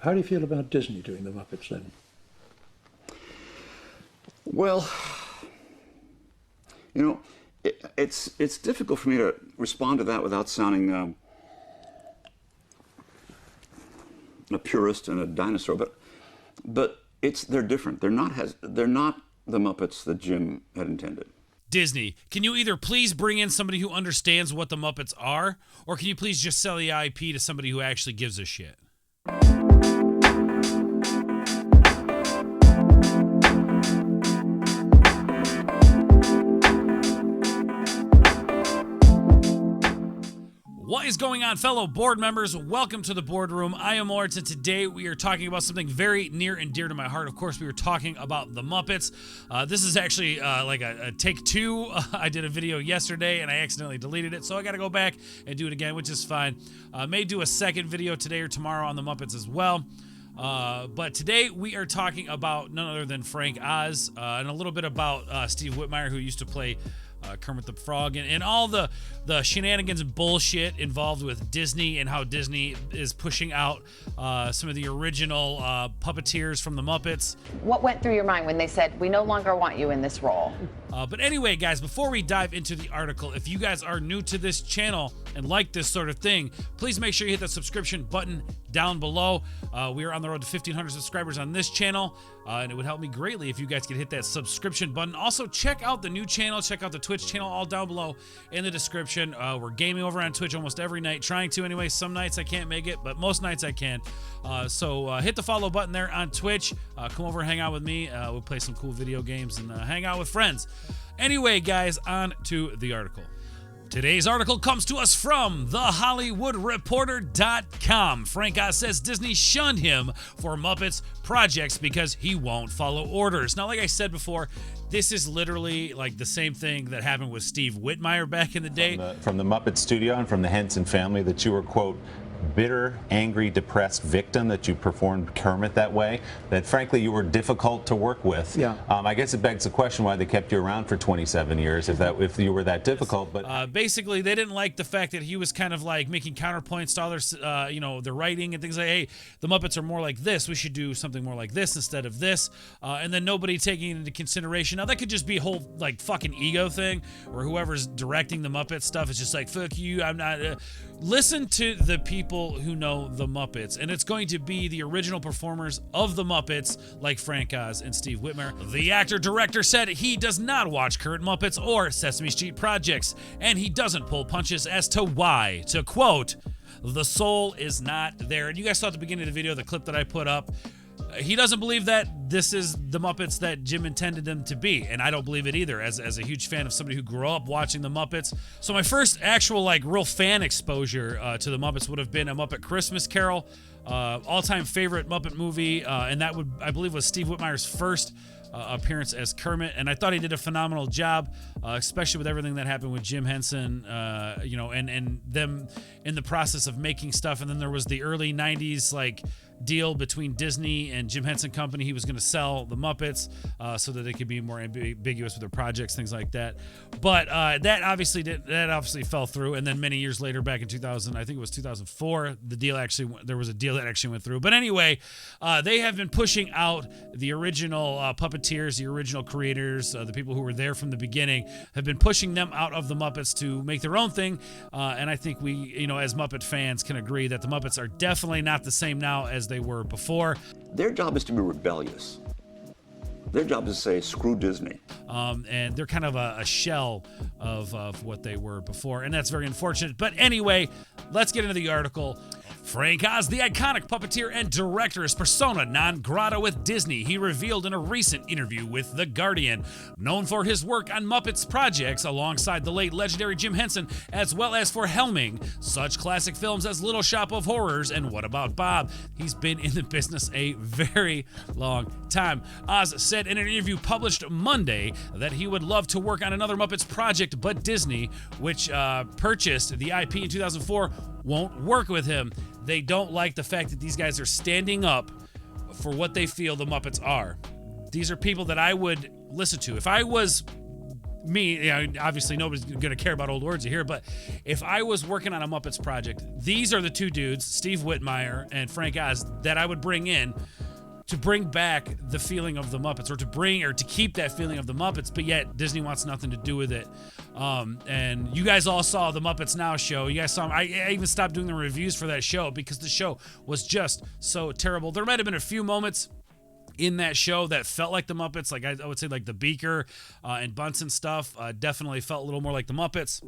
How do you feel about Disney doing the Muppets then? Well, you know, it's difficult for me to respond to that without sounding a purist and a dinosaur. But they're different. They're not the Muppets that Jim had intended. Disney, can you either please bring in somebody who understands what the Muppets are, or can you please just sell the IP to somebody who actually gives a shit? What is going on, fellow board members? Welcome to the boardroom. I am Ords, and today we are talking about something very near and dear to my heart. Of course, we were talking about the Muppets. This is actually like a take two. I did a video yesterday, and I accidentally deleted it, so I got to go back and do it again, which is fine. May do a second video today or tomorrow on the Muppets as well. But today we are talking about none other than Frank Oz, and a little bit about Steve Whitmire, who used to play Kermit the Frog, and all the shenanigans and bullshit involved with Disney, and how Disney is pushing out some of the original puppeteers from the Muppets. What went through your mind when they said, we no longer want you in this role? But anyway, guys, before we dive into the article, if you guys are new to this channel and like this sort of thing, please make sure you hit the subscription button down below. We are on the road to 1,500 subscribers on this channel, and it would help me greatly if you guys could hit that subscription button. Also, check out the new channel, check out the Twitch channel, all down below in the description. We're gaming over on Twitch almost every night, trying to anyway. Some nights I can't make it, but most nights I can. So hit the follow button there on Twitch. Come over and hang out with me. We'll play some cool video games and hang out with friends. Anyway, guys, on to the article. Today's article comes to us from TheHollywoodReporter.com. Frank Oz says Disney shunned him for Muppets projects because he won't follow orders. Now, like I said before, this is literally like the same thing that happened with Steve Whitmire back in the day. From the Muppet Studio and from the Henson family, that you were, quote, bitter, angry, depressed victim, that you performed Kermit that way, that frankly you were difficult to work with. Yeah. I guess it begs the question why they kept you around for 27 years if you were that difficult. But basically, they didn't like the fact that he was kind of like making counterpoints to other, their writing and things like, hey, the Muppets are more like this. We should do something more like this instead of this. And then nobody taking it into consideration. Now, that could just be a whole like fucking ego thing, or whoever's directing the Muppet stuff is just like, fuck you, I'm not. Listen to the people who know the Muppets, and it's going to be the original performers of the Muppets, like Frank Oz and Steve Whitmire. The actor-director said he does not watch current Muppets or Sesame Street projects, and he doesn't pull punches as to why. To quote, the soul is not there. And you guys saw at the beginning of the video, the clip that I put up, he doesn't believe that this is the Muppets that Jim intended them to be, and I don't believe it either, as a huge fan of somebody who grew up watching the Muppets. So my first actual like real fan exposure to the Muppets would have been A Muppet Christmas Carol, all-time favorite Muppet movie, and that would, I believe, was Steve Whitmire's first appearance as Kermit, and I thought he did a phenomenal job, especially with everything that happened with Jim Henson, and them in the process of making stuff. And then there was the early 90s like deal between Disney and Jim Henson Company. He was going to sell the Muppets so that they could be more ambiguous with their projects, things like that. But that obviously fell through. And then many years later, back in 2000, I think it was 2004, there was a deal that actually went through. But anyway, they have been pushing out the original puppeteers, the original creators, the people who were there from the beginning, have been pushing them out of the Muppets to make their own thing. And I think we, as Muppet fans, can agree that the Muppets are definitely not the same now as they were before. Their job is to be rebellious. Their job is to say, screw Disney. And they're kind of a shell of what they were before, and that's very unfortunate. But anyway, let's get into the article. Frank Oz, the iconic puppeteer and director, is persona non grata with Disney, he revealed in a recent interview with The Guardian. Known for his work on Muppets projects alongside the late legendary Jim Henson, as well as for helming such classic films as Little Shop of Horrors and What About Bob. He's been in the business a very long time. Oz said in an interview published Monday that he would love to work on another Muppets project, but Disney, which purchased the IP in 2004, won't work with him. They don't like the fact that these guys are standing up for what they feel the Muppets are. These are people that I would listen to. If I was me, obviously nobody's going to care about old Ords here, but if I was working on a Muppets project, these are the two dudes, Steve Whitmire and Frank Oz, that I would bring in to bring back the feeling of the Muppets, or to keep that feeling of the Muppets, but yet Disney wants nothing to do with it. And you guys all saw the Muppets Now show. You guys saw, I even stopped doing the reviews for that show because the show was just so terrible. There might have been a few moments in that show that felt like the Muppets, like I would say like the Beaker and Bunsen stuff definitely felt a little more like the Muppets.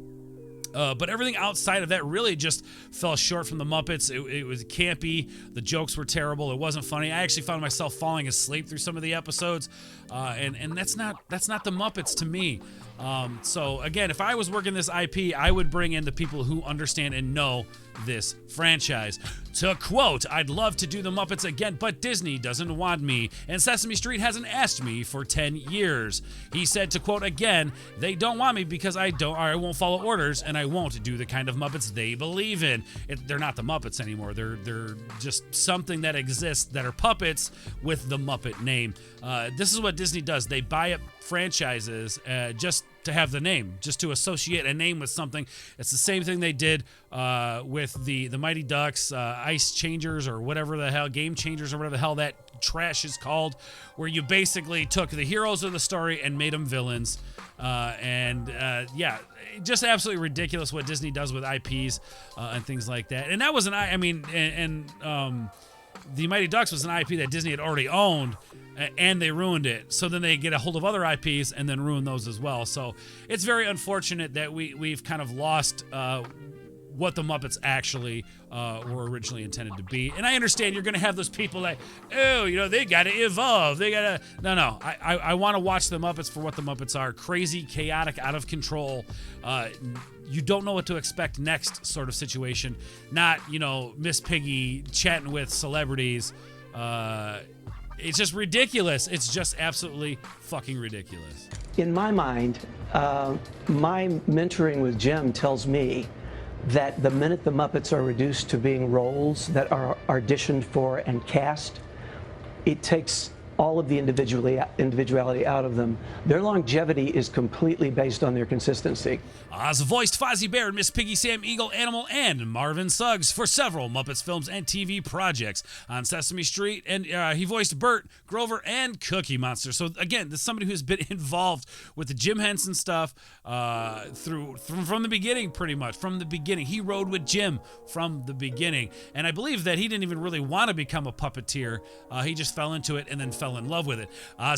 But everything outside of that really just fell short from the Muppets. It was campy. The jokes were terrible. It wasn't funny. I actually found myself falling asleep through some of the episodes, and that's not the Muppets to me. So again, if I was working this IP, I would bring in the people who understand and know this franchise. To quote, "I'd love to do the Muppets again, but Disney doesn't want me, and Sesame Street hasn't asked me for 10 years. He said, to quote again, "They don't want me because I won't follow orders, and I won't do the kind of Muppets they believe in." They're not the Muppets anymore. They're just something that exists that are puppets with the Muppet name. This is what Disney does. They buy up franchises just to have the name, just to associate a name with something. It's the same thing they did with the Mighty Ducks, Ice Changers, or whatever the hell, Game Changers, or whatever the hell that trash is called, where you basically took the heroes of the story and made them villains. Just absolutely ridiculous what Disney does with IPs and things like that. And that was the Mighty Ducks was an IP that Disney had already owned, and they ruined it. So then they get a hold of other IPs and then ruin those as well. So it's very unfortunate that we've kind of lost what the Muppets actually were originally intended to be. And I understand you're going to have those people that, they got to evolve. They got to... No. I want to watch the Muppets for what the Muppets are. Crazy, chaotic, out of control. You don't know what to expect next sort of situation. Not, Miss Piggy chatting with celebrities. It's just ridiculous. It's just absolutely fucking ridiculous. In my mind, my mentoring with Jim tells me that the minute the Muppets are reduced to being roles that are auditioned for and cast, it takes all of the individuality out of them. Their longevity is completely based on their consistency. Oz voiced Fozzie Bear, Miss Piggy, Sam Eagle, Animal, and Marvin Suggs for several Muppets films and TV projects on Sesame Street, and he voiced Bert, Grover, and Cookie Monster. So again, this is somebody who's been involved with the Jim Henson stuff from the beginning, pretty much. From the beginning. He rode with Jim from the beginning. And I believe that he didn't even really want to become a puppeteer. He just fell into it and then fell in love with it.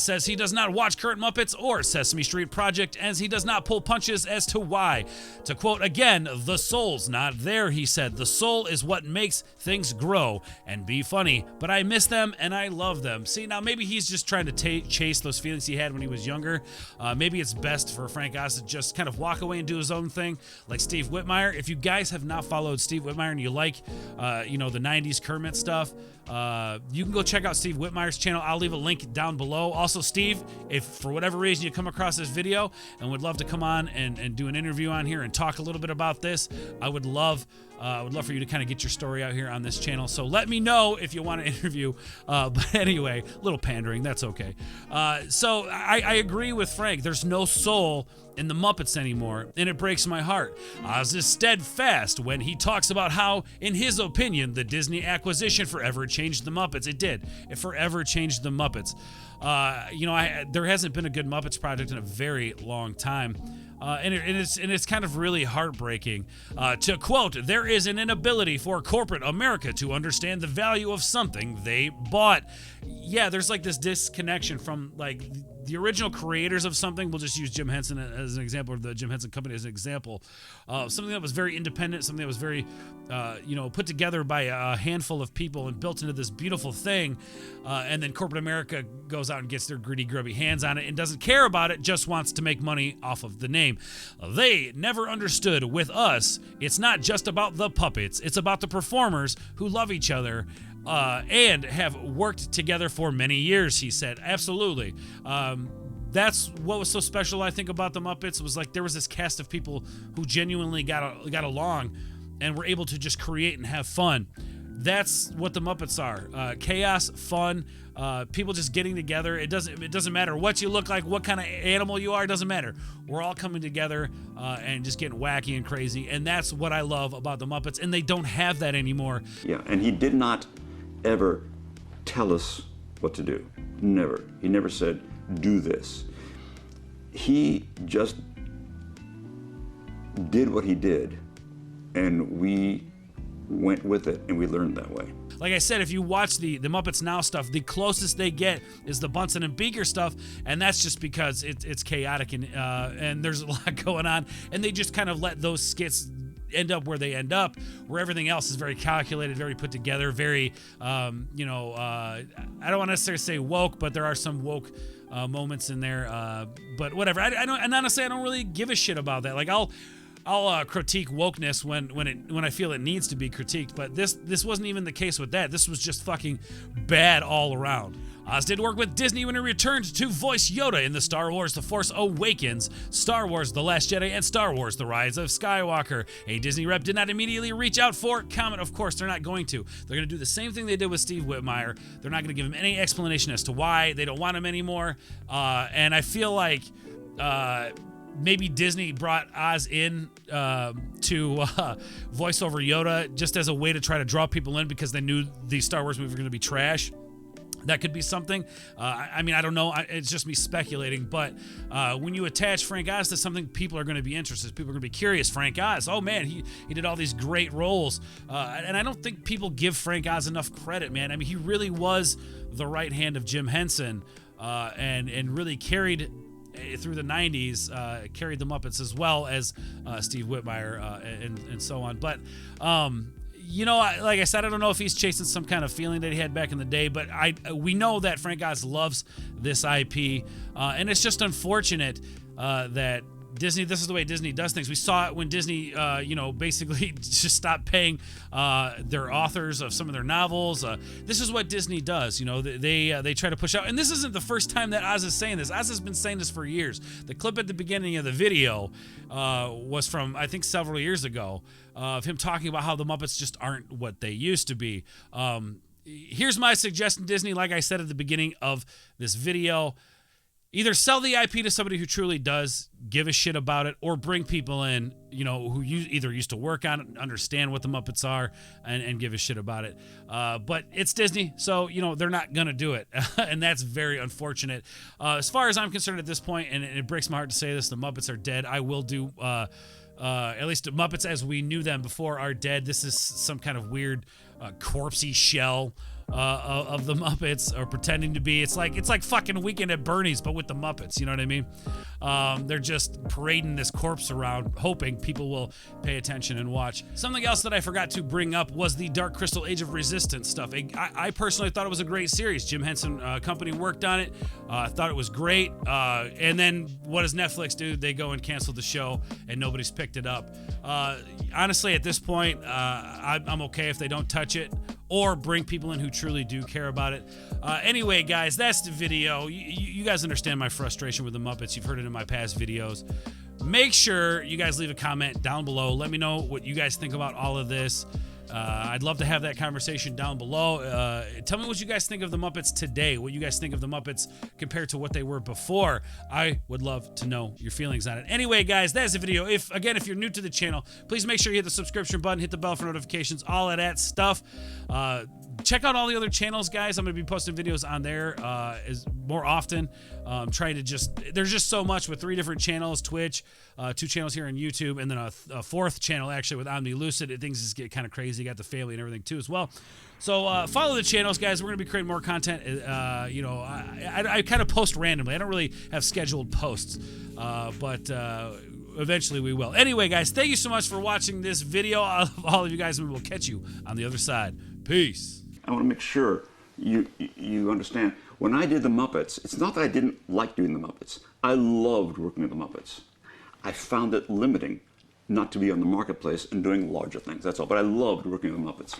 Says he does not watch current Muppets or Sesame Street Project, as he does not pull punches as to why. To quote again, "The soul's not there," he said. "The soul is what makes things grow and be funny, but I miss them and I love them." See, now maybe he's just trying to chase those feelings he had when he was younger. Maybe it's best for Frank Oz to just kind of walk away and do his own thing, like Steve Whitmire. If you guys have not followed Steve Whitmire and you like, the 90s Kermit stuff, you can go check out Steve Whitmire's channel. I'll leave a link down below. Also, Steve, if for whatever reason you come across this video and would love to come on and do an interview on here and talk a little bit about this, I would love for you to kind of get your story out here on this channel. So let me know if you want to interview. But anyway, little pandering, that's okay. So I agree with Frank. There's no soul in the Muppets anymore, and it breaks my heart. Oz is steadfast when he talks about how, in his opinion, the Disney acquisition forever changed the Muppets. It did. It forever changed the Muppets. There hasn't been a good Muppets project in a very long time. And it's kind of really heartbreaking. To quote, "There is an inability for corporate America to understand the value of something they bought." Yeah, there's like this disconnection from like the original creators of something. We'll just use Jim Henson as an example, or the Jim Henson Company as an example. Something that was very independent, something that was very, put together by a handful of people and built into this beautiful thing. And then corporate America goes out and gets their greedy, grubby hands on it and doesn't care about it, just wants to make money off of the name. They never understood with us, it's not just about the puppets, it's about the performers who love each other and have worked together for many years, he said. Absolutely. That's what was so special, I think, about the Muppets, was like there was this cast of people who genuinely got along and were able to just create and have fun. that's what the Muppets are. Chaos, fun, people just getting together. It doesn't matter what you look like, what kind of animal you are, it doesn't matter. We're all coming together and just getting wacky and crazy, and that's what I love about the Muppets, and they don't have that anymore. Yeah, and he did not ever tell us what to do. Never. He never said, do this. He just did what he did, and we went with it, and we learned that way. Like I said, if you watch the Muppets Now stuff, the closest they get is the Bunsen and Beaker stuff, and that's just because it's chaotic and there's a lot going on, and they just kind of let those skits end up where they end up, where everything else is very calculated, very put together, very, I don't want to necessarily say woke, but there are some woke moments in there. But whatever. And honestly, I don't really give a shit about that. Like I'll critique wokeness when I feel it needs to be critiqued, but this wasn't even the case with that. This was just fucking bad all around. Oz did work with Disney when he returned to voice Yoda in the Star Wars The Force Awakens, Star Wars The Last Jedi, and Star Wars The Rise of Skywalker. A Disney rep did not immediately reach out for comment. Of course, they're not going to. They're going to do the same thing they did with Steve Whitmire. They're not going to give him any explanation as to why they don't want him anymore. And I feel like maybe Disney brought Oz in to voice over Yoda just as a way to try to draw people in because they knew these Star Wars movies were going to be trash. That could be something. I mean, I don't know. It's just me speculating. But when you attach Frank Oz to something, people are going to be interested. People are going to be curious. Frank Oz, oh man, he did all these great roles. And I don't think people give Frank Oz enough credit, man. I mean, he really was the right hand of Jim Henson and really carried through the 90s, carried the Muppets as well as Steve Whitmire and so on. But like I said, I don't know if he's chasing some kind of feeling that he had back in the day, but we know that Frank Oz loves this IP, and it's just unfortunate that Disney, this is the way Disney does things. We saw it when Disney, basically just stopped paying their authors of some of their novels. This is what Disney does. They try to push out, and this isn't the first time that Oz is saying this. Oz has been saying this for years. The clip at the beginning of the video was from, I think, several years ago of him talking about how the Muppets just aren't what they used to be. Here's my suggestion, Disney. Like I said at the beginning of this video, either sell the IP to somebody who truly does give a shit about it, or bring people in, who either used to work on it, understand what the Muppets are, and give a shit about it. But it's Disney, so, they're not going to do it. And that's very unfortunate. As far as I'm concerned at this point, and it breaks my heart to say this, the Muppets are dead. I will do, at least the Muppets as we knew them before are dead. This is some kind of weird corpsey shell of the Muppets, or pretending to be. It's like fucking Weekend at Bernie's, but with the Muppets. You know what I mean? They're just parading this corpse around, hoping people will pay attention and watch. Something else that I forgot to bring up was the Dark Crystal Age of Resistance stuff. I personally thought it was a great series. Jim Henson Company worked on it. Thought it was great. And then what does Netflix do? They go and cancel the show, and nobody's picked it up. Honestly, at this point, I'm okay if they don't touch it, or bring people in who truly do care about it. Anyway, guys, that's the video. You guys understand my frustration with the Muppets. You've heard it in my past videos. Make sure you guys leave a comment down below. Let me know what you guys think about all of this. I'd love to have that conversation down below. Tell me what you guys think of the Muppets today, what you guys think of the Muppets compared to what they were before. I would love to know your feelings on it. Anyway, guys, that's the video. If you're new to the channel, please make sure you hit the subscription button, hit the bell for notifications, all of that stuff. Check out all the other channels, guys. I'm going to be posting videos on there more often. Trying to there's just so much with 3 different channels, Twitch, 2 channels here on YouTube, and then a 4th channel actually with Omni Lucid. Things just get kind of crazy. You got the family and everything too as well. So follow the channels, guys. We're going to be creating more content. I kind of post randomly. I don't really have scheduled posts, but eventually we will. Anyway, guys, thank you so much for watching this video. I love all of you guys, and we will catch you on the other side. Peace. I want to make sure you understand. When I did the Muppets, it's not that I didn't like doing the Muppets. I loved working with the Muppets. I found it limiting not to be on the marketplace and doing larger things. That's all. But I loved working with the Muppets.